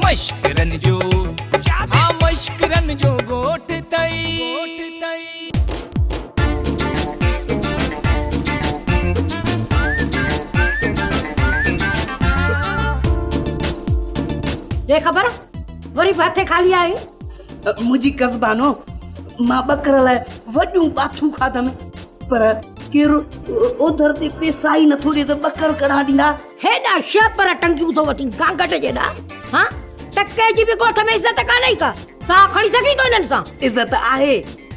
मश्करन जो हाँ मश्करन जो गोठ तई ये खबर वरी भाथे खाली आई मुझी कसबानो मां बकर लाइ वॾियूं बाथू खाधा में पर केरो उधर ते पैसा ई नथो ॾे त बकर करा ॾींदा हेॾा शपर टंगियूं थो वठी गांगट जेॾा हाँ टके जी बि ॻोठ में इज़त कान्हे का साह खणी सघी थो इन्हनि सां इज़त आहे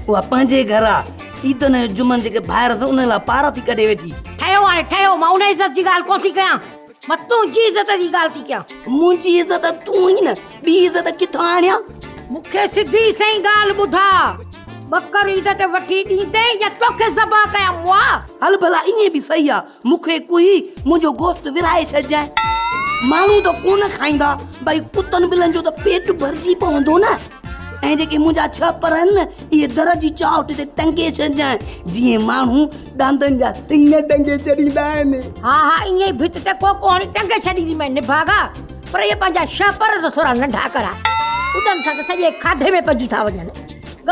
उहा पंहिंजे घर आहे ईदन जुमन जेके ॿाहिरि अथव उन लाइ पारा थी कढे वेठी ठहियो हाणे ठहियो मां उन इज़त जी ॻाल्हि कोन थी कयां मां तुंहिंजी इज़त जी ॻाल्हि थी कयां मुंहिंजी इज़त तूं ई न ॿी इज़त किथां आणियां मूंखे सिधी सही ॻाल्हि ॿुधा बकर ईद ते वठी ॾींदे या तोखे ज़बा कयां मुआ हल भला ईअं बि सही आहे मूंखे कोई मुंहिंजो गोश्त विराए छॾिजांइ माण्हू त कोन खाईंदा भई कुतनि ॿिलनि जो त पेट भरिजी पवंदो न ऐं जेके मुंहिंजा छपर आहिनि न इहे दर जी चावट ते टंगे छॾिजांइ जीअं माण्हू ॾांदनि जा सिंग टंगे छॾींदा आहिनि हा हा ईअं ई भित ते को हाणे टंगे छॾींदीमांइ निभागा पर इहे पंहिंजा छपर त थोरा नंढा करा उॾनि था त सॼे खाधे में पइजी था वञनि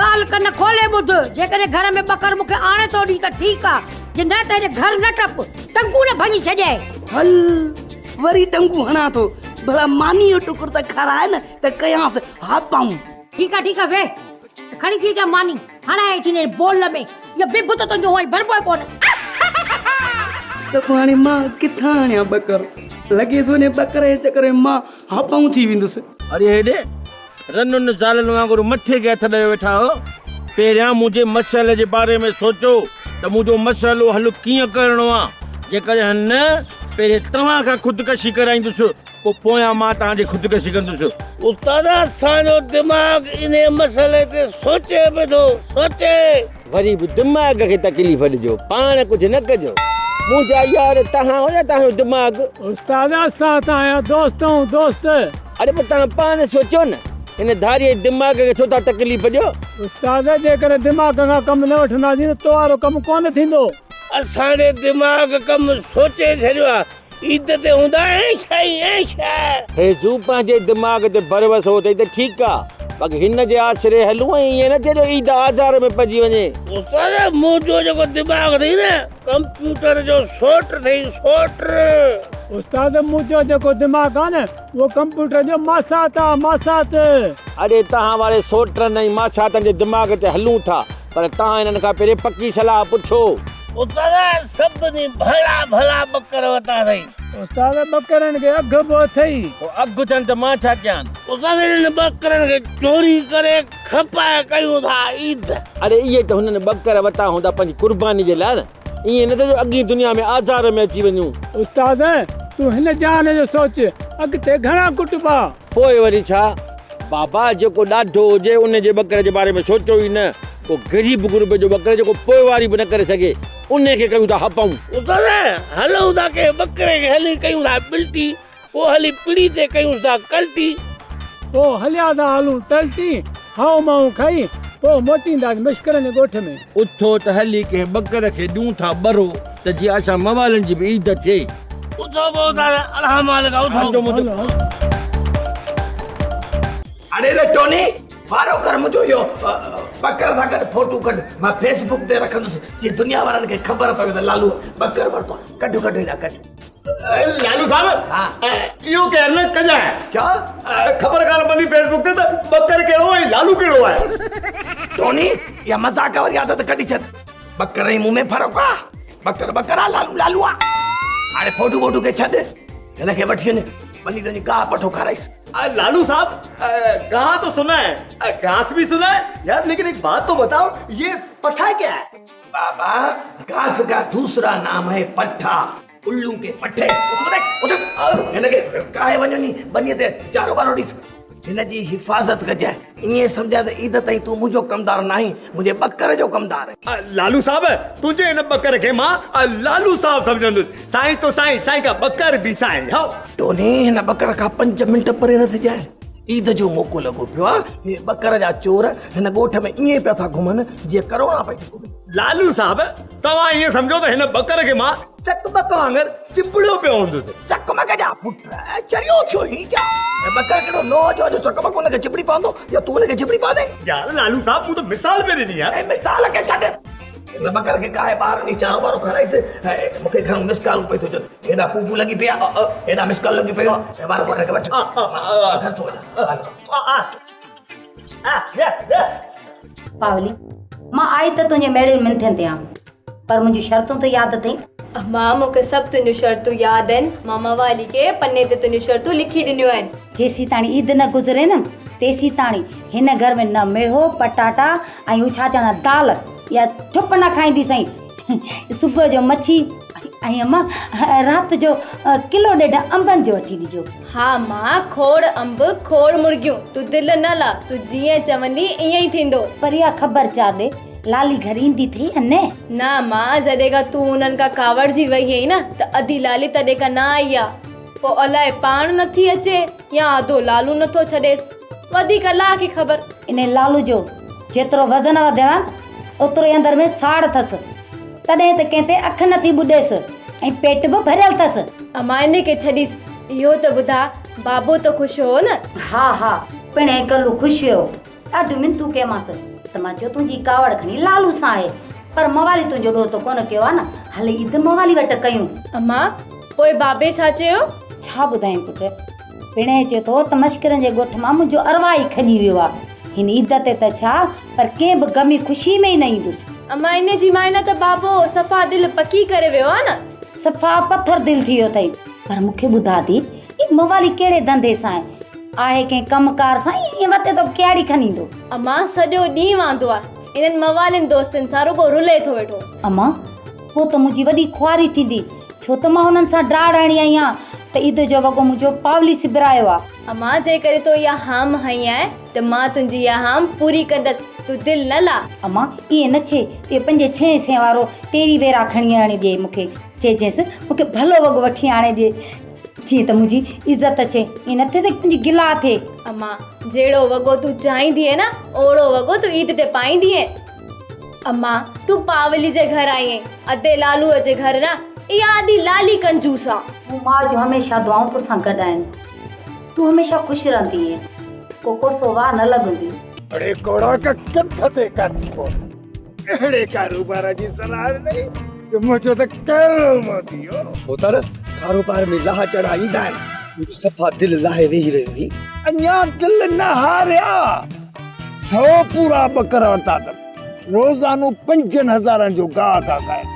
ॻाल्हि कन खोले ॿुध जेकॾहिं घर में बकर मूंखे आणे थो ॾी त ठीकु आहे जे न त हेॾे घर न टप टंगू न भञी छॾे हल वरी टंगू हणा थो भला मानी जो टुकुर त खाराए न त कयांसि हा पाऊं ठीकु आहे वे खणी थी अचां मानी हणाए थी ने बोल में इहो बिब त तुंहिंजो हुअं ई भरबो कोन त पोइ हाणे मां किथां आणियां बकर लॻे थो ने बकर जे चकर में मां हापाऊं थी वेंदुसि अरे हेॾे रनुनि ज़ालनि वांगुरु मथे खे हथ ॾेई वेठा हो पहिरियां मुंहिंजे मसइले जे बारे में सोचो त मुंहिंजो मसइलो हल कीअं करणो आहे जेकॾहिं न पहिरियों तव्हां खां ख़ुदकशी कराईंदुसि पोयां मां तव्हांजी ख़ुदकशी कंदुसि उस्ताद असांजो दिमाग़ इन मसइले ते सोचे पियो थो सोचे वरी बि दिमाग़ खे तकलीफ़ ॾिजो पाण कुझु न कजो मुंहिंजा यार तव्हां हो न तव्हांजो दिमाग़ उस्ताद असां तव्हांजा दोस्त अरे पर तव्हां पाण सोचो न इन धारीअ दिमाग़ खे छो था तकलीफ़ ॾियो उस्ताद जेकॾहिं दिमाग़ खां कमु न वठंदासीं त तव्हांजो कमु कोन थींदो असांजे दिमाग़ कमु सोचे छॾियो आहे ईद ते हूंदा हे तूं पंहिंजे दिमाग़ ते भरवस हो त ठीकु आहे बाक़ी हिन जे आसरे हलूं ऐं ईअं न थिए ईद आज़ार में पइजी वञे उस्ताद मुंहिंजो जेको दिमाग़ अथई न कंप्यूटर जो सोट अथई सोट उस्ताद मुंहिंजो जेको दिमाग़ आहे न उहो कंप्यूटर जो मासात आहे मासात अरे तव्हां वारे सोटनि ऐं मासातनि जे दिमाग़ ते हलूं था पर तव्हां हिननि खां पहिरीं पकी सलाह पुछो उस्ताद सभिनी भला भला बकर वरिता अथई उस्ताद बकरनि खे अघु बि अथई अघु थियनि त मां छा कयां उस्ताद हिननि बकरनि खे चोरी करे खपाए कयूं था ईद अरे इहे त हुननि बकर वरिता हूंदा पंहिंजी कुर्बानी जे लाइ न ईअं न त अॻी दुनिया में आज़ार में अची वञूं उस्ताद तूं हिन जान जो सोच अॻिते घणा कुटुबा पोइ वरी छा बाबा जेको ॾाढो हुजे उन जे बकर जे बारे में सोचो ई न को ग़रीब गुरब जो बकर जेको पोइवारी बि न करे सघे उन खे कयूं था हपाऊं हलूं था के बकरे खे हली कयूं था बिल्टी पोइ हली पिड़ी ते कयूं था कल्टी पोइ हलिया था हलूं तल्टी हाउ माउ खाई पोइ मोटींदासीं मश्करनि जे ॻोठ में उथो त हली के बकर खे ॾियूं था बरो त जीअं असां मवालनि जी बि ईद थिए उथो अरे रे टोनी फारो कर मुंहिंजो इहो बकर सां गॾु फोटू कढ मां फेसबुक ते रखंदुसि जीअं दुनिया वारनि खे ख़बर पवे त लालू बकर वरितो कढ हेॾा कढ लालू साहब इहो केरु न कजां क्या ख़बर कान पवंदी फेसबुक ते त बकर कहिड़ो ऐं लालू कहिड़ो आहे टोनी इहा मज़ाक वारी आदत कढी छॾ बकर ऐं मुंहुं में फ़र्क़ु आहे बकर आहे लालू आहे हाणे फोटू खे छॾ हिन खे वठी वञ वञी तुंहिंजी गाह पठो खाराइसि लालू साहब कहा तो सुना है घास भी सुना है यार लेकिन एक बात तो बताओ ये पट्ठा क्या है बाबा घास का दूसरा नाम है पट्ठा उल्लू के पट्टे हिनखे काहे वञो नी बनीअ ते चारो बारो ॾिस हिनजी हिफ़ाज़त कजाए ईअं सम्झा त ईद ताईं तूं मुंहिंजो कमदार न आहीं मुंहिंजे बकर जो कमदार आहे लालू साहब तुझे इन बकर खे मां लालू साहब सम्झंदुसि साईं तो साईं का बकर भी साईं हो टोनी हिन बकर खां 5 मिंट परे न थी जाए ईद जो मौक़ो लॻो पियो आहे हे ॿकर जा चोर हिन ॻोठ में ईअं पिया था घुमनि जीअं करोड़ा पई थी घुमे। लालू साहब तव्हां ईअं सम्झो त हिन बकर खे मां चकमक वांगुरु चिपड़ियो पियो हूंदुसि। चकमक जा पुट चरियो थियो ही क्या ॿकर कहिड़ो नौजो जो चकमक हुनखे चिपड़ी पवंदो या तूं हुनखे चिपड़ी पवंदे? यार लालू साहब मूं त मिसाल पे ॾिनी यार। ऐं मिसाल खे छॾ हिन ॿकर खे काए ॿार नी चारो बारो खाराईसि ऐं मूंखे घणो मिस कॉल पई थो अचनि हेॾा पूपू लॻी पिया हेॾा मिस कॉल लॻी पियो ऐं वारो कोन खे वठ घर थो वञा। पावली मां आई त तुंहिंजे मेड़े मिंथनि ते आहियां पर मुंहिंजी शर्तूं त यादि अथई। मां मूंखे सभु तुंहिंजूं शर्तूं यादि आहिनि। मां मवाली खे पने ते तुंहिंजूं शर्तूं लिखी ॾिनियूं आहिनि। जेसीं ताणी ईद न गुज़रे न तेसीं ताणी हिन घर में न मेहो पटाटा ऐं हू छा चवंदा दाल या चुप न खाईंदी सही। सुबुह जो मच्छी ऐं अम्मा राति जो किलो ॾेढ अंबनि जो वठी ॾिजो। हा मां खोड़ अंब खोड़ मुर्गियूं तूं दिलि न ला तूं जीअं चवंदी ईअं ई थींदो। पर इहा ख़बर चार ॾे लाली घर ईंदी थी अने न मां जॾहिं खां तूं हुननि खां कावड़जी वई आहीं न त अधी लाली तॾहिं खां न आई आहे। पोइ अलाए पाण नथी अचे या अधो लालू नथो छॾेसि वधीक अलाह खे ख़बर। इन लालू जो जेतिरो वज़न वधियल आहे ओतिरो ई अंदरि में साड़ अथसि तॾहिं त कंहिं ते अखि नथी ॿुॾेसि ऐं पेट बि भरियल अथसि। अमां इन खे छॾीसि इहो त ॿुधा बाबो त ख़ुशि हो न? हा हा पिणे कल्लू ख़ुशि हुयो ॾाढियूं मिंतूं कयमांसि त मां चयो तुंहिंजी कावड़ खणी लालू सां आहे पर मवाली तुंहिंजो ॾोह त कोन कयो आहे न हले ईद मवाली वटि कयूं। अमां पोइ बाबे छा चयो? छा ॿुधायूं पुट पिणे चए थो त मश्करनि जे ॻोठ मां मुंहिंजो अरवा ई खॼी वियो आहे हिन ईद ते त छा पर कंहिं बि गमी ख़ुशी में ई न ईंदुसि। अमां इन जी मायना त बाबो सफ़ा दिलि पकी करे वियो आहे न? सफ़ा पथर दिलि थी वियो अथई पर मूंखे ॿुधा थी ई मवाली कहिड़े धंधे सां आहे कंहिं कमकार सां ईअं वते तो कहिड़ी खणी ईंदो। अमां सॼो ॾींहुं वांदो आहे इन्हनि मवालियुनि दोस्तनि सां रुगो रुले थो वेठो। अमां उहो त मुंहिंजी वॾी ख्वारी थींदी छो त मां हुननि सां ड्राड़ हणी आई आहियां त ईद जो वॻो मुंहिंजो पावली सिबरायो आहे। अमां जे करे तो इहा हाम हई आहे त मां तुंहिंजी इहा हाम पूरी कंदसि तूं दिलि न ला। अमां ईअं न छे इहे 5-6 सै वारो टेरी वेरा खणी आणे ॾिए मूंखे चइजेसि मूंखे भलो वॻो वठी आणे ॾिए जीअं त मुंहिंजी इज़त अचे ईअं न थिए त तुंहिंजी गिला थिए। अमां जहिड़ो वॻो तूं चाहींदी आहे न ओड़ो वॻो तूं ईद ते पाईंदी आहे। अमां तूं पावली जे घर आई आहीं अधे लालूअ जे घर न इहा आदि लाली कंजूस आहे। मूं मां जो हमेशह दुआऊं तोसां गॾु आहिनि तूं हमेशह ख़ुशि रहंदी को कोसो वाह न लॻंदी। अड़े कोड़ा का कथ ते काटी को अड़े कारोबार जी सलाह नहीं जो मुझे तो करो मत दियो पुत्र कारोबार में लाह चढ़ा ईंदा आहिनि मुंहिंजो सफ़ा दिलि लाहे वेही रहियो हुई अञा दिल न हारिया 100 पूरा बकर वरिता अथनि रोज़ानो 5000 जो गाह था खाइनि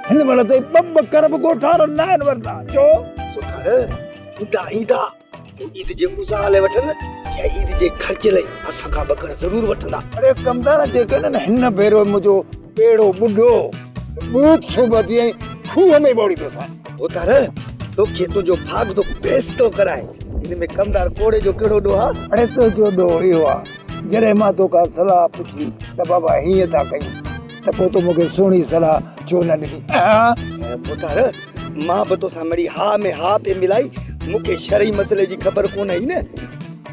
हिन महिल ताईं 2 बकर बि ॻोठारो न आहिनि वरिता छो? पुत्र ईंदा ईंदा ईद जे उज़ाले वठनि या ईद जे ख़र्च लाइ असांखां बकर ज़रूर वठंदा। अरे कमदार जेके न हिन भेरो मुंहिंजो पेड़ो ॿुढो बूथ सुबह थी खूह में ॿोड़ी थो सा पुत्र तोखे तुंहिंजो भाग तो बेस तो कराए हिन में कमदार कोड़े जो कहिड़ो ॾोह आहे? अड़े तुंहिंजो ॾोह इहो आहे जॾहिं मां तोखां सलाह पुछी त बाबा हीअं था कयूं त पोइ तूं मूंखे सुहिणी सलाह छो न ॾिनी? पुत्र मां बि तोसां मिड़ी हा में हा पे मिलाई मूंखे शरई मसइले जी ख़बर कोन हुई न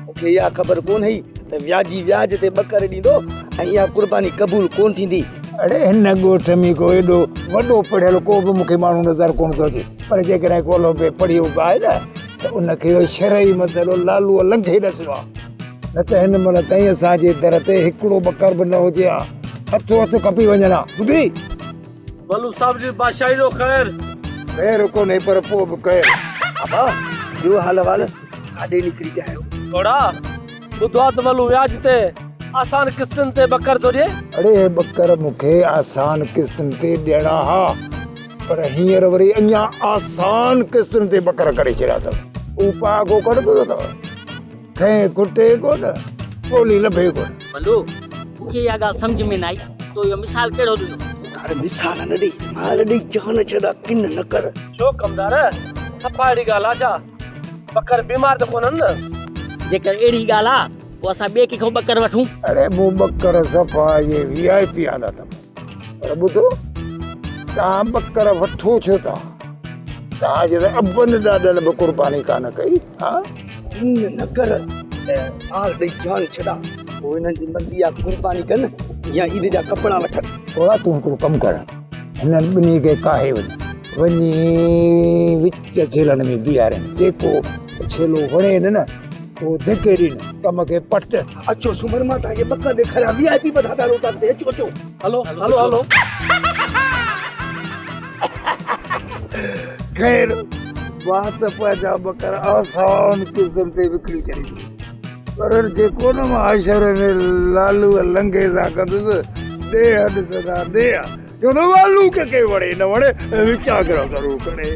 मूंखे इहा ख़बर कोन हुई त व्याजी व्याज ते बकर ॾींदो ऐं इहा कुर्बानी क़बूल कोन थींदी। अड़े हिन ॻोठ में को एॾो वॾो पढ़ियल को बि मूंखे माण्हू नज़र कोन थो अचे पर जेकॾहिं कोलो पे पढ़ियो बि आहे न त उनखे इहो शरई मसइलो लालूअ लंघे ॾसियो आहे न त हिन महिल ताईं असांजे दर ते हिकिड़ो बकर बि न हुजे हा हथो हथ कपी वञणा ॿुधी वलू साहब जी बादशाही जो ख़ैर ख़ैर कोन्हे पर पोइ बि ख़ैर। अबा ॿियो हाल वाल काॾे निकिरी पिया आहियो? कोड़ा ॿुधो आहे त वलू व्याज ते आसान किस्तनि ते बकर थो ॾिए। अड़े बकर मूंखे आसान किस्तनि ते ॾियणा हा पर हींअर वरी अञा आसान किस्तनि ते बकर करे छॾिया अथव हू पागो करे ॿुधो अथव खैं कुटे कोन ॿोली लभे कोन। वलू मूंखे इहा ॻाल्हि सम्झ में न आई तो इहो मिसाल कहिड़ो ॾिनो? अरे मिसाल न ॾेई माल ॾेई जान छॾा किन न कर। छो कमदार सफ़ा अहिड़ी ॻाल्हि आहे छा बकर बीमार त कोन्हनि न? जेकर अहिड़ी ॻाल्हि आहे पोइ असां ॿिए कंहिंखां बकर वठूं। अड़े मूं बकर सफ़ा ये VIP आंदा अथव पर ॿुधो तव्हां बकर वठो छो था तव्हांजे त अबनि ॾाॾनि बि कुर्बानी कान कई हा किन न कर आग ॾेई जान छॾा पोइ हिननि जी मर्ज़ी आहे कुर्बानी कनि या ईद जा कपिड़ा वठनि थोड़ा तूं हिकिड़ो कमु कर हिननि ॿिन्ही खे काहे वञी विच झेलनि में बीहारनि जेको छेलो वणे न वो धिके ॾिन कम खे पट अचो सुमन मां तव्हांखे ॿ ॾेखारियां VIP बधा रोता ते अचो अचो हलो हलो हलो खैर बात पंहिंजा बकर आसान किस्म ते विकिणी छॾी पर जेको न माशर ने लालू लंघे सां कंदुसि दे हद सदा दे जो न लालू के वणे न वणे विचार ज़रूर करे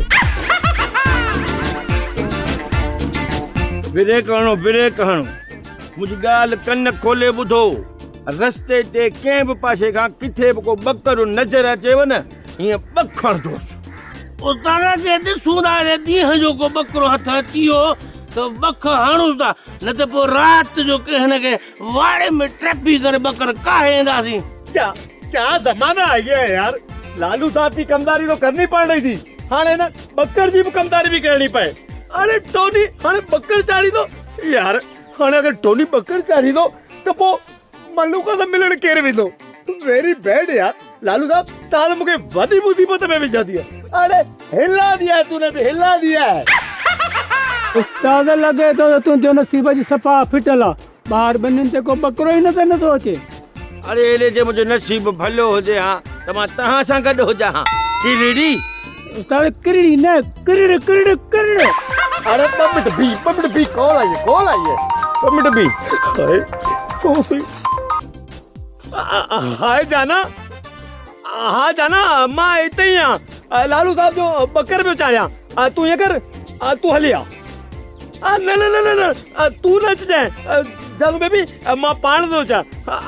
ब्रेक हणो मुंहिंजी ॻाल्हि कन खोले ॿुधो रस्ते ते कंहिं बि पासे खां किथे बि को ॿकरो नज़र अचेव न हीअं ॿखण दोसि उतां जे ॾिसूं था ॾींहं जो को ॿकरो हथ अची वियो त ॿख हणूं था न त पोइ राति जो कंहिं न कंहिं वाड़े में ट्रपी करे ॿकर काहे ईंदासीं क्या ज़माना आ गया है यार लालू साहब की कमदारी तो करनी पड़ रही थी हाणे न बकर जी भी कमदारी भी करनी पए अरे टोनी हाणे बकर चारी दो यार हाणे अगर टोनी बकर चारी दो तो पो मल्लूका से मिलण केर वेंदो वेरी बैड यार लालू साहब ताल मुके वदी मुसीबत में विझा दिया अरे हिला दिया तूने भी हिला दिया है उस्ताद लगे तो तुंहिंजो नसीब जी सफ़ा फिटल आहे ॿाहिरि ॿिन्हिनि ते को ॿकरो ई नथो अचे अरे एले जे मुंहिंजो नसीब भलो हुजे हा त मां तव्हां सां गॾु हुजां हा किरड़ी उस्ताद किरड़ी न किरड़ किरड़ किरड़ अरे पमिट भी कौन आई है 2 मिनट भी हाय सो सी हाय जाना हाँ जाना मां इते ही हां लालू साहब जो बकर पे चारिया तू ये कर तू हलिया न तू न जाए जानो बेबी मां पाण दो चा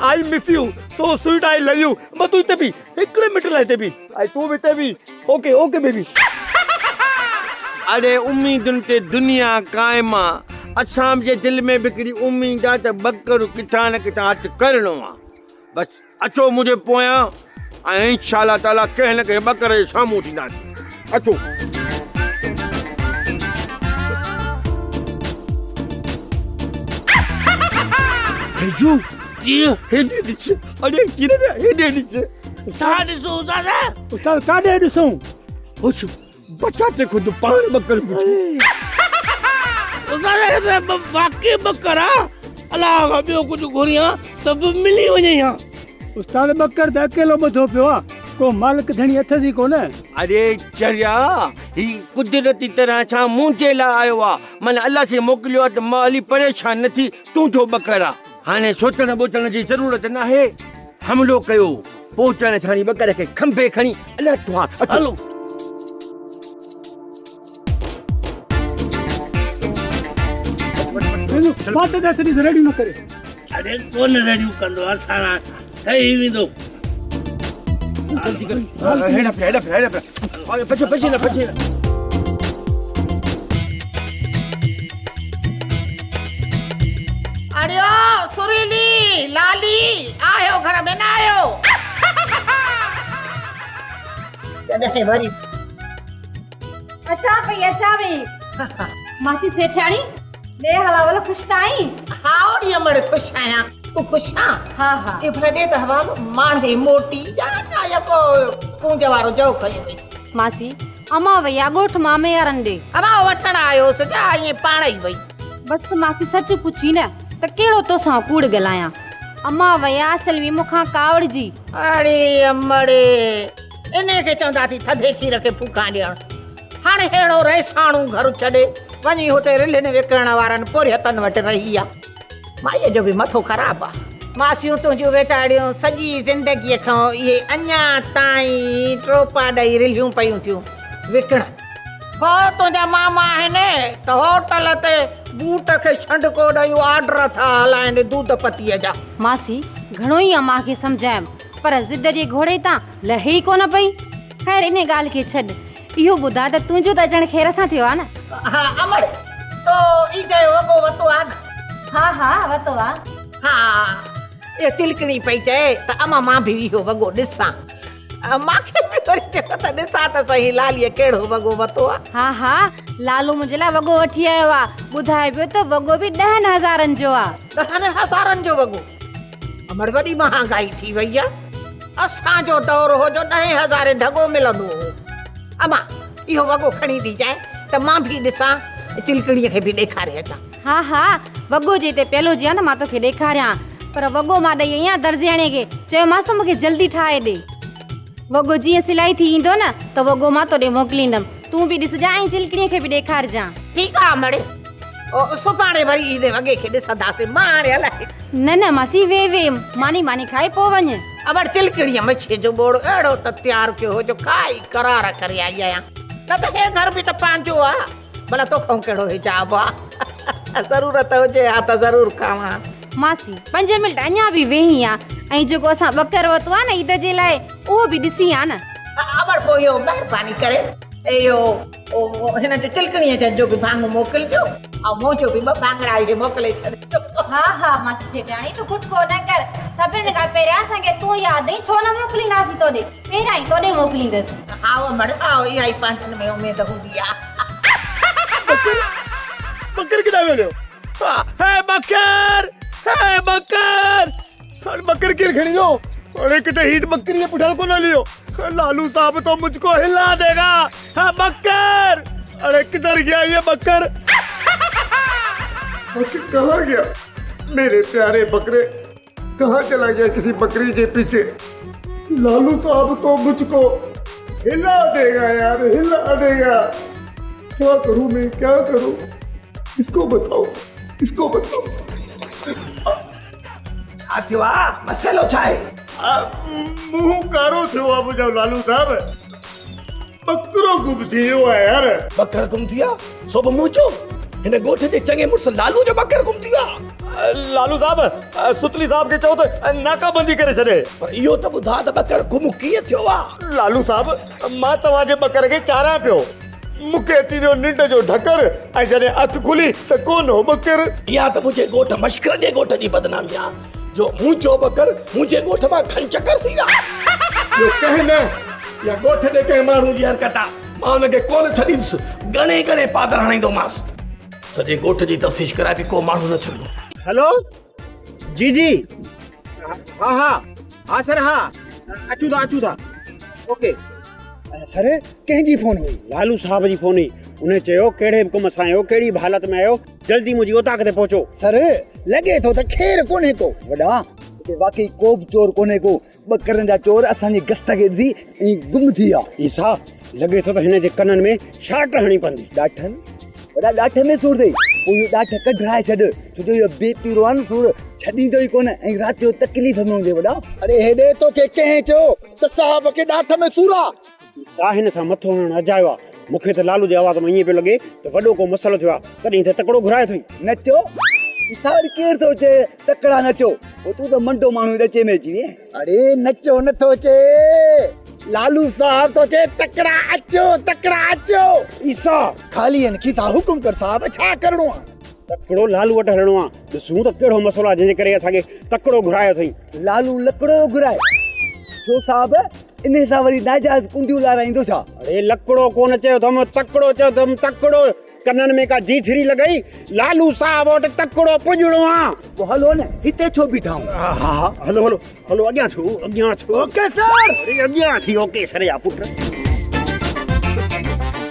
I miss you so sweet I love U मैं तू इते भी एकड़े मिनट लाते भी आई तू भी ते भी ओके ओके बेबी अरे उम्मीदुनि ते दुनिया काइम आहे असां जे दिलि में बि हिकिड़ी उम्मीद आहे त ॿकरो किथां न किथां हथु करणो आहे बसि अचो मुंहिंजे पोयां ऐं इंशाअल्लाह ताला कंहिं न कंहिं ॿकर जे साम्हूं थींदासीं अचो भेजू कीअं हेॾे ॾिस अरे कीअं हेॾे ॾिस छा ॾिसूं दादा उस्ताद काॾे ॾिसूं होश बचाते खुद पाण ॿकर वाकई ॿकर आहे अलाह खां ॿियो कुझु घुरियां त बि मिली वञे हा उस्ताद ॿकर त अकेलो ॿधो पियो आहे को मालिक धणी हथ जी कोन अरे चरिया ही कुदरती तरह सां मुंहिंजे लाइ आयो आहे माना अलाह से मोकिलियो आहे त मां हली परेशान न थी तुंहिंजो ॿकर आहे हाणे सोचण ॿोचण जी ज़रूरत न आहे हमिलो कयो पोचण छाणी ॿकर खे खंभे खणी अलाह तुहार हलो बात दसरी रेडी न करे अरे कौन रेडी कंदो असां ठही वेंदो हेड़ा पछे न अरे ओ सुरीली लाली आयो घर में ना आयो जॾहिं वरी अच्छा भई मासी सेठाणी ले हलावल खुश ताई हाँ ओडी अमड़ खुश आया तू खुश हाँ हाँ हाँ ए भले त हवालो माणे मोटी जाना या को पूंज वारो जो खई वई मासी अमा वया गोठ मामे यारन दे अमा वठण आयो सजा ये पाण ही वई बस मासी सच पुछी न त केड़ो तो सा कूड़ गलाया अमा वया असल में मुखा कावड़ जी अरे अमड़े इने के चंदा थी थधे खीर के फूका ॾियण हाणे हेड़ो रेसाणू घर छॾे वञी हुते रिलिन विकरण वारन पोरि हथन वटि रही आहे माईअ जो बि मथो ख़राब आहे मासियूं तुंहिंजूं वेचारियूं सॼी ज़िंदगीअ खां इहे अञा ताईं ट्रोपा ॾेई रिलियूं पयूं थियूं विकण हो तुंहिंजा मामा आहिनि त होटल ते बूट खे छंडको ॾेई ऑर्डर था हलाइनि दूध पतीअ जा मासी घणो ई अमा खे समझायम पर ज़िद जे घोड़े तां लहे ई कोन पई खैर इन ॻाल्हि खे छॾ इहो ॿुधा त तुंहिंजो त ॼण ख़ैर सां थियो आहे न हा अमड़ तो ई जो वॻो वतो आहे न हा हा वतो आहे हा ये तिलकणी पई चए त अमा मां बि इहो वॻो ॾिसां मूंखे बि वरी त ॾिसां त सही लालीअ कहिड़ो वॻो वरितो आहे। हा हा लालू मुंहिंजे लाइ वॻो वठी आयो आहे। ॿुधाए पियो त वॻो बि 10,000 जो आहे। 10,000 जो वॻो? अमर वॾी महांगाई थी वई आहे। असांजो दौर हो जो 10,000 ढगो मिलंदो हो। अमा इहो वॻो खणी थी जाए त मां बि ॾिसां, चिलकड़ीअ खे बि ॾेखारे अचां। हा हा वॻो जे हिते पहलो जी आहे न, मां तोखे ॾेखारियां। पर वॻो मां ॾेई आई आहियां दर्जियाणे खे, चयोमांसि त मूंखे जल्दी ठाहे ॾे। वॻो जीअं सिलाई थी ईंदो न त वॻो मां तोॾे मोकिलींदमि। तूं बि ॾिसजां ऐं चिलकड़ीअ खे बि ॾेखारिजां। ठीकु आहे अमड़े, सुभाणे वरी इन वॻे खे ॾिसंदासीं। मां हाणे अलाए न न मासी वे मानी खाई पोइ वञ। अमड़ चिलकड़ीअ मच्छीअ जो बोड़ अहिड़ो त तयारु कयो हो जो खाई करार करे आई आहियां। न त हे घर बि त पंहिंजो आहे, भला तोखां कहिड़ो हिजाब आहे। ज़रूरत हुजे हा त ज़रूरु खावां। मासी 5 मिंट अञा बि वेही आहे ऐं जेको असां ॿकर वरितो आहे न ईद जे लाइ उहो बि ॾिसी आहे न। अमड़ पोइ इहो महिरबानी करे इहो हिन जो चिलकड़ीअ जो बि भाङो मोकिलिजो ऐं मुंहिंजो बि 2 भाङड़ा इहे मोकिले छॾिजो। हा हा मासी जेठाणी तूं खुटको न कर। सभिनि खां पहिरियां असांखे तूं यादि आई, छो न मोकिलींदासीं तोॾे। पहिरियां ई तोॾे मोकिलींदसि। आओ अमड़ आओ, इहा ई पंहिंजनि में उमेद हूंदी आहे। बकर किथे वियो? हे बकर, हे बकर, अरे बकर केर खणी वियो? अरे किथे हीत बकरी ने पुठाल को न लियो। लालू साहब तो मुझको हिला देगा। हाँ बकर, अरे किधर गया ये बकर? बकर कहाँ गया? मेरे प्यारे बकरे कहाँ चला गया किसी बकरी के पीछे? लालू साहब तो मुझको हिला देगा यार, हिला देगा। क्या करूं मैं, क्या करूं? इसको बताओ, इसको बताओ। थियो आहे मसइलो छा आहे? मुंह कारो थियो आहे मुंहिंजो लालू साहब। बकरो गुम थी वियो आहे यार। बकर गुम थी आहे? सो बि मूं चयो हिन ॻोठ जे चङे मुड़ुस लालू जो बकर गुम थी आहे। लालू साहब सुतली साहब खे चओ त नाकाबंदी करे छॾे। पर इहो त ॿुधा त बकर गुम कीअं थियो आहे? लालू साहब मां तव्हांजे बकर खे चारां पियो, मूंखे अची वियो निंड जो ढकर ऐं जॾहिं अखि खुली त कोन हो बकर। इहा त मुंहिंजे ॻोठ मश्कर जे ॻोठ जी बदनामी आहे जो मूं चयो बकर मुंहिंजे ॻोठ मां खन चकर थी विया। इहो कंहिं न या ॻोठ जे कंहिं माण्हू जी हरकत आहे। मां हुनखे कोन छॾींदुसि, घणे घणे पादर हणाईंदोमांसि। सॼे ॻोठ जी तफ़्तीश कराए बि को माण्हू न छॾींदो। हेलो जी जी हाँ हाँ हाँ सर हाँ अचूं था ओके। सर कंहिंजी फोन हुई? लालू साहब जी फोन हुई। उन्हें चयो कहिड़े कम सां आहियो, कहिड़ी बि हालत में आहियो, जल्दी मुंहिंजी ओताक ते पहुचो। सर लॻे थो त खेर कोन्हे को वॾा, हिते वाकई को बि चोर कोन्हे को। बकरनि जा चोर असांजी गस्त खे ॾिसी ऐं गुम थी विया। ईसा लॻे थो त हिन जे कननि में शाट हणी पवंदी। ॾाठनि वॾा ॾाठ में सूर अथई, पोइ इहो ॾाठ कढाए छॾ, छो जो इहो बेपीरो आहे न सूर छॾींदो ई कोन ऐं राति जो तकलीफ़ में हूंदे। वॾा अरे हेॾे तोखे कंहिं चयो त साहब खे ॾाठ में सूर आहे? ईसा हिन सां मथो हणणु अजायो आहे। मूंखे त लालू जे आवाज़ में ईअं पियो लॻे त वॾो को मसइलो थियो आहे, तॾहिं त तकिड़ो घुराए थो। नचो सावरी केर थो चए तकड़ा नचो? ओ तूं त मंडो माण्हू नचे में अची वई। अरे नचो नथो चए, लालू साहब तो चए तकड़ा अचो। ईसा खाली इन की ता हुकुम कर साहब, छा करणो आहे? तकड़ो लालू वटि हलणो आहे। ॾिसूं त कहिड़ो मसइलो आहे जंहिंजे करे असांखे तकड़ो घुरायो अथई। लालू लकड़ो घुराए छो साहब? इन सां वरी नाजायज़ कुंडियूं लाराईंदो छा? अरे लकड़ो कोन चयो अथम, तकड़ो चयो अथम। तकड़ो कननि में का जी3 लॻई। लालू साहब वटि तकड़ो पुॼणो आहे। पोइ हलो न हिते छो बीठाऊं? हा हलो अॻियां छो। Okay sir. अरे अॻियां थी ओके सर या पुट।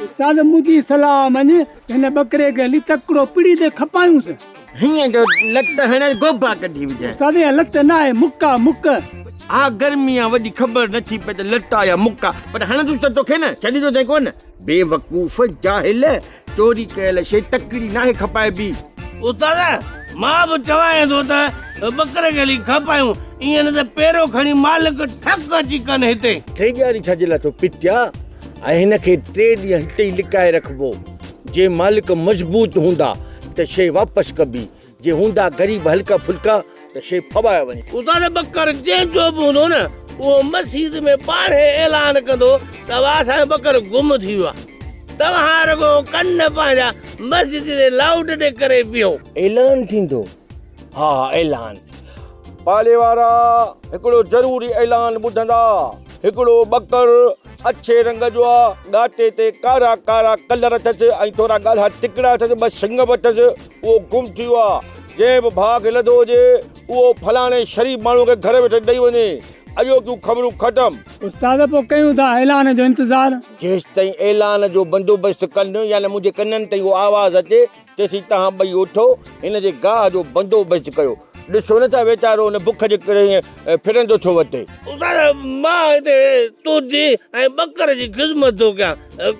उस्ताद मुंहिंजी सलाह मञ, हिन ॿकरे खे हली तकिड़ो पिड़ी ते खपायूंसि। हीअं जो लत हणे गोबा कढी विझाए। उस्ताद लत न आहे, मुक। हा गर्मी आहे, वॾी ख़बर नथी पए त लता या मुका, पर हणंदुसि त तोखे न छॾी थो थिए कोन। बेवकूफ़ जाहिल, चोरी कयल शइ तकड़ी नाहे खपाइबी। उस्ताद मां बि चवां थो त बकर खे हली खपायूं, ईअं न त पहिरियों खणी मालिक ठक अची कनि हिते। 3 ॾींहं छाजे लाइ तो पिटिया ऐं हिनखे 3 ॾींहं हिते ई लिकाए रखबो। जे मालिक मज़बूत हूंदा त शइ वापसि कबी, जे हूंदा ग़रीब हल्का फुल्का त शइ फवाए वञे। उस्ताद बकर जंहिंजो बि हूंदो न उहो मस्जिद में ॿाहिरि ऐलान कंदो त असांजो बकर गुम थी वियो आहे। तव्हां रुगो कन पंहिंजा मस्जिद जे लाउड ते करे पियो। ऐलान थींदो? हा ऐलान। पाले वारा हिकिड़ो ज़रूरी ऐलान ॿुधंदा। हिकिड़ो बकर अच्छे रंग जो आहे, ॻाटे ते कारा कारा कलर अथसि ऐं थोरा ॻाढ़ा टिकड़ा अथसि, ॿ सिंग बि अथसि, उहो गुम थी वियो आहे। जंहिं बि भाउ खे लधो हुजे उहो फलाणे शरीफ़ माण्हू खे घर वेठे ॾेई वञे। अॼोकियूं ख़बरूं ख़तमु। उस्ताद पोइ कयूं था ऐलान जो इंतज़ारु। जेसि ताईं ऐलान जो बंदोबस्तु कनि या न मुंहिंजे कननि ताईं उहो आवाज़ अचे, तेसीं तव्हां ॿई उथो, हिन जे गाह जो बंदोबस्तु कयो। ॾिसो न था वीचारो हुन बुख जे करे फिरंदो थो वठे। मां हिते तुंहिंजी ऐं बकर जी ख़िदमत थो कयां,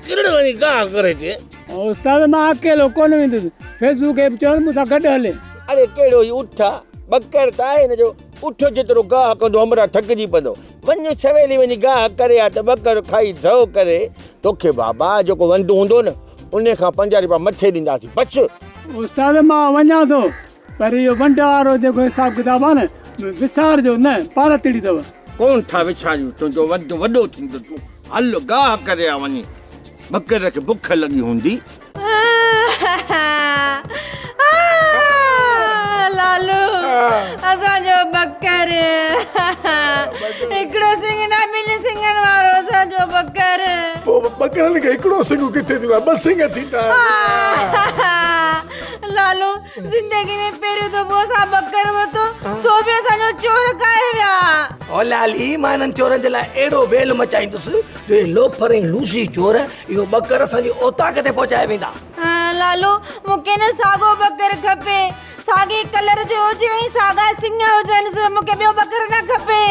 किरण वञी गाह करे अचे। उस्ताद मां अकेलो कोन वेंदुसि, फेसबुक खे बि चवनि मूंसां गॾु हले। अरे कहिड़ो ई उठ आहे, बकर त आहे हिन जो। उठ जेतिरो गाह कंदो हमरा थकिजी पवंदो। वञ सवेली वञी गाह करे आ त बकर खाई धो करे तोखे बाबा जेको वंडु हूंदो न उन खां 50 रुपया मथे ॾींदासीं बस। उस्ताद मां वञा थो, पर इहो वंड वारो जेको हिसाब किताब आहे न विसारजो न, पाण तिड़ी अथव। कोन था विछारियूं, तुंहिंजो वंडु वॾो थींदो। तूं हल गाह करे आ वञी, बकर खे बुख लॻी हूंदी। लालू असांजो बकर हिकिड़ो सिंग न ॿिनि सिंगनि वारो असांजो बकर। बकरनि खे हिकिड़ो सिंग किथे थींदो आहे, 2 सिंग थींदा। लालू ज़िंदगी में पहिरियों दफ़ो असां बकर वरितो, सो बि असांजो चोर खाए विया। ओ लाली, मां हिननि चोरनि जे लाइ अहिड़ो वेल मचाईंदुसि जो हे लोफर ऐं लूसी चोर इहो बकर असांजी ओताक ते पहुचाए वेंदा। लालू मूंखे न साॻो बकर खपे, साॻे कलर जो हुजे ऐं साॻा सिंग हुजनि, मूंखे ॿियो बकर न खपे।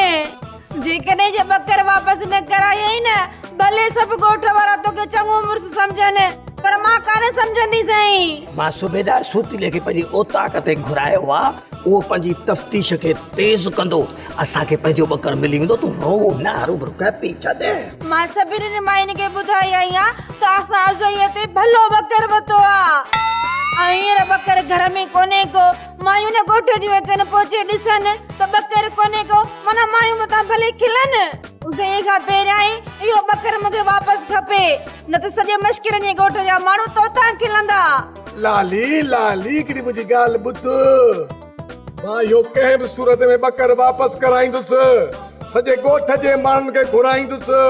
जेकॾहिं जे बकर वापसि न करायई न, भले सभु ॻोठ वारा तोखे चङो मुड़ुसु सम्झनि, पर मां कान सम्झंदी सही। मां सूबेदार सूतीले खे पंहिंजी ओताक ते घुरायो आहे, उहो पंहिंजी तफ़्तीश खे तेज़ कंदो, असांखे पंहिंजो बकर मिली वेंदो। तूं रो न, हरू कैपी छॾे। मां सभिनी माइनि खे ॿुधाई आई आहियां त असां अज़ईअ ते भलो बकर वरितो आहे, ऐं हींअर बकर घर में कोन्हे को। मायूं न ॻोठ जूं अचनि पहुचे ॾिसनि त बकर कोन्हे को, माना मायूं मथां भले खिलनि। उज़ईअ खां पहिरियां ई इहो बकर मूंखे वापसि खपे, न त सॼे मश्किरनि जे ॻोठ जा माण्हू तोतां खिलंदा। लाली लाली हिकिड़ी मुंहिंजी ॻाल्हि ॿुध, मां इहो कंहिं बि सूरत में बकर वापसि कराईंदुसि, सॼे ॻोठ जे माण्हुनि खे घुराईंदुसि,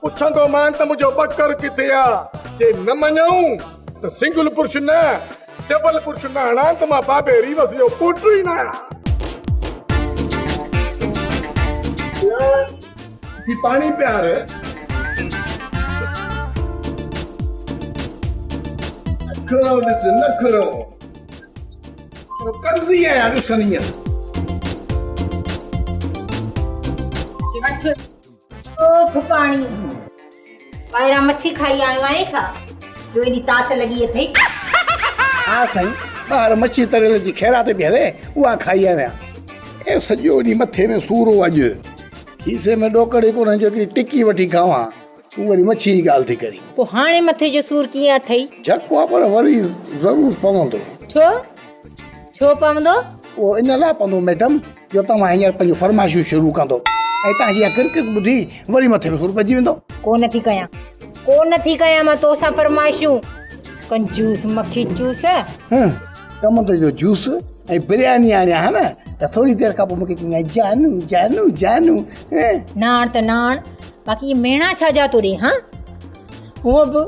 पुछंदो मान त मुंहिंजो बकर किथे आहे। जे न मञूं त सिंगल पुरुष न, डबल पुरुष न हणां त मां बाबे रीवस जो पुट ई न आहियां। जी पाणी प्यार खरो ॾिस न खरो कर्ज़ी आहियां ॾिसणी आहे। पाणी ॿाहिरां मच्छी खाई आयो आहे छा, जो एॾी तास लॻी अथई? हा साईं, ॿाहिरि मच्छी तरियल जी ख़ैरात बि हले, उहा खाई आहियां। ऐं सॼो ॾींहुं मथे में सूर हो अॼु, खीसे में ॾोकड़े कोन जो हिकिड़ी टिकी वठी खावां, तूं वरी मच्छी जी ॻाल्हि थी करी। पोइ हाणे मथे जो सूर कीअं अथई? झको आहे, पर वरी ज़रूरु पवंदो। छो पवंदो? उहो इन लाइ पवंदो मैडम, जो तव्हां हींअर पंहिंजो फरमाइशूं शुरू कंदो ऐं तव्हांजी इहा किरकिर ॿुधी वरी मथे में सूर पइजी वेंदो। कोन थी कयां मां तोसां फरमाइशूं, कंजूस मक्खी चूस। कम तुंहिंजो जूस ऐं बिरयानी आणिया है न, त थोरी देरि खां पोइ मूंखे चई जानू जानू जानू। नाण त नाण, बाक़ी ये मेणा छा जा तो रे? हाँ हूअं बि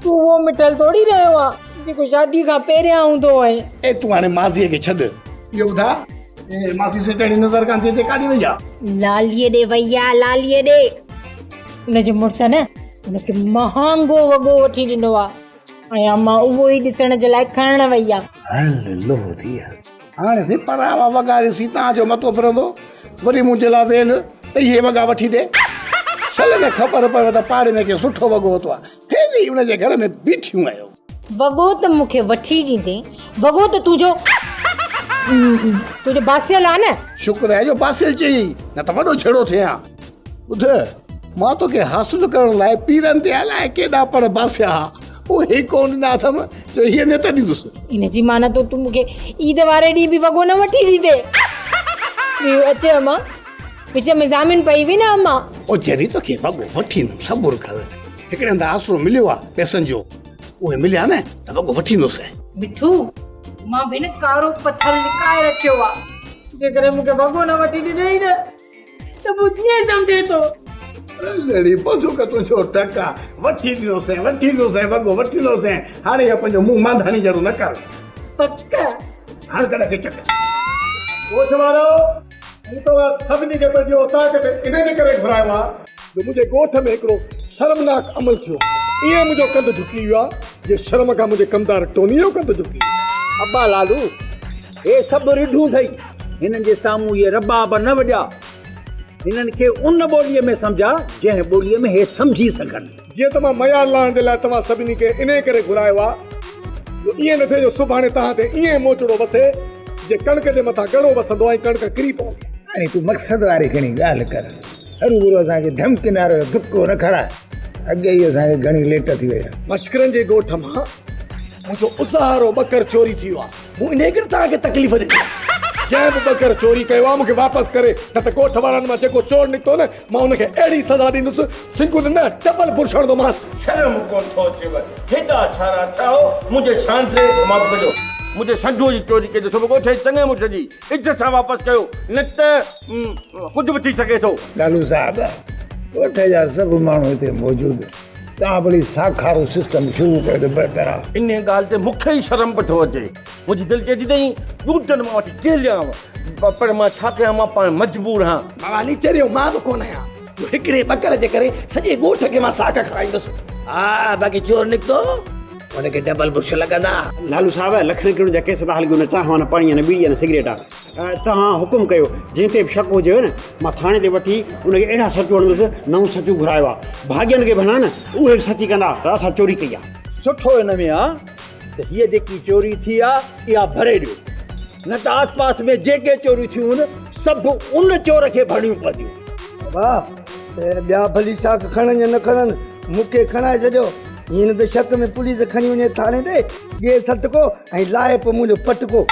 तूं उहो मिठल थोरी रहियो आहे जेको शादी खां पहिरियां हूंदो आहे। ए तूं हाणे मासीअ खे छॾ, इहो ॿुधा मासी सेठड़ी नज़र कान थी अचे, काॾे वई आहे? लालीअ ॾे वई आहे, लालीअ ॾे। हुनजे मुड़ुस न हुनखे महांगो वॻो वठी ॾिनो आहे ऐं अम्मा उहो ई ॾिसण जे लाइ खणण वई आहे। हल लो थी हाणे से परावा वॻा ॾिसी तव्हांजो मतो फिरंदो, वरी मुंहिंजे लाइ वेल त इहे वॻा वठी ॾे। छल न ख़बर पवे त पाड़े में के सुठो वॻो वरितो आहे, हेॾी हुनजे घर में बीठियूं आहियो। वॻो त मूंखे वठी ॾींदे, वॻो त तुंहिंजो बासियल आहे न। शुक्र आहे जो बासियल चई, न त वॾो छेड़ो थियां। ॿुध, मां तोखे हासिल करण लाइ पीरनि ते अलाए केॾा पर बासिया, उहे कोन ॾिना अथमि जो हीअ न त ॾींदुसि। इन जी माना तो तूं मूंखे ईद वारे ॾींहुं बि वॻो न वठी ॾींदे। अचे अम्मा, विच में ज़ामिन पई हुई न अम्मा। ओ जॾहिं तोखे वॻो वठी ईंदुमि, सबुरु कर। हिकिड़े हंधि आसरो मिलियो आहे पैसनि जो, उहे मिलिया न त वॻो वठी ईंदुसि। मिठू, मां भेण कारो पत्थर लिकाए रखियो आहे, जेकॾहिं मूंखे वॻो न वठी ॾिनई न त मूं कीअं सम्झे थो लड़ी बंधु का तुझो टका वठी ॾिनोसीं वॻो वठी ॾिनोसीं हाणे इहो पंहिंजो मुंहुं मांधानी जहिड़ो न कर पक्का हाणे कॾहिं खे चक कोच वारो मूं त सभिनी खे पंहिंजे उतांक ते इन करे घुरायो आहे जो मुंहिंजे ॻोठ में हिकिड़ो शर्मनाक अमल थियो ईअं मुंहिंजो कंधु झुकी वियो आहे जे शर्म खां मुंहिंजे कमदार टोनी जो कंधु झुकी वियो। अब्बा लालू हे सभु रिढूं अथई हिननि जे साम्हूं इहे रबाब न वॼा हिननि खे उन ॿोलीअ में सम्झा जंहिं ॿोलीअ में हे सम्झी सघनि। जीअं त मां मयार लाहिण जे लाइ तव्हां सभिनी खे इन करे घुरायो आहे जो ईअं न थिए जो सुभाणे तव्हां ते ईअं मोचड़ो वसे जे कणिक जे मथां घणो वसंदो ऐं कणिक किरी पवंदी। हाणे तूं मक़सद वारी खणी ॻाल्हि कर हरूभरू असांखे धमकिनारो दुको न खराए अॻे ई असांखे घणी लेट थी वई आहे। मश्करनि जे ॻोठ मां मुंहिंजो उसारो ॿकर चोरी थी वियो आहे मूं इन करे तव्हांखे तकलीफ़ ॾिनी जंहिं बि ॿकर चोरी कयो आहे मूंखे वापसि करे न त ॻोठ वारनि मां जेको चोर निकितो न मां हुनखे अहिड़ी सज़ा ॾींदुसि सिंगुल न टपल पुछणंदोमांसि। शर्म कोन थो अचेव हेॾा छारा थियो मुंहिंजे शांति माफ़ कजो मुंहिंजे संजो जी चोरी कई सभु ॻोठ चङे मुठ जी इज़त सां वापसि कयो न त कुझु बि थी सघे थो। लालू साहब ॻोठ जा सभु माण्हू हिते मौजूदु तव्हां भली साखारो सिस्टम शुरू कयो त बहितर आहे। इन ॻाल्हि ते मूंखे ई शर्म पियो थो अचे मुंहिंजी दिलि चए थी तई ॾूटनि मां वठी केलियां पर मां छा कयां मां पाण मजबूर आहियां। भवानी चरियो मां बि कोन आहियां जो हिकिड़े ॿकर जे करे सॼे ॻोठ खे मां साक खाराईंदुसि। हा बाक़ी चोर निकितो हुनखे डबल बुश लॻंदा। लालू साहब लखनि किलो जा केस था हली न चांहि न पाणी न बीड़ी न सिगरेट आहे तव्हां हुकुम कयो जंहिं ते बि शक हुजेव न मां थाणे ते वठी उनखे अहिड़ा सचू हणंदुसि नओं सचू घुरायो आहे भाग्यनि खे भला न उहे बि सची कंदा त असां चोरी कई आहे। सुठो हिन में आहे त हीअ जेकी चोरी थी आहे इहा भरे ॾियो न त आस पास में जेके चोरियूं थियूं आहिनि सभु उन चोर खे भरणियूं पवंदियूं। वाह ॿिया भली शाख खणनि या न खणनि मूंखे खणाए छॾियो हीअं न त शक में पुलिस खणी वञे थाणे ते ॻे सटको ऐं लाहे पोइ मुंहिंजो पटको।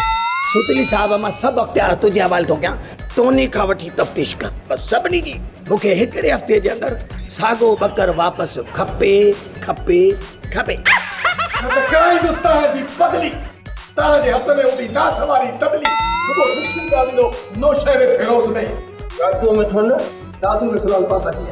सुतली साहब मां सभु अख़्तियार तुंहिंजे हवाले थो कयां टोनी खां वठी तफ़्तीश कर बसि सभिनी जी मूंखे हिकिड़े हफ़्ते जे अंदरि साॻो ॿकर वापसि खपे खपे खपे। न त कहिड़ी हिंदुस्तान जी पगली तव्हांजे हथ में हूंदी ना सवारी तबली रुगो मिठी ॻाल्हि नो नौशहरे फिरोज़ नहीं साधू में थोन साधू में थोड़ा बाबा जी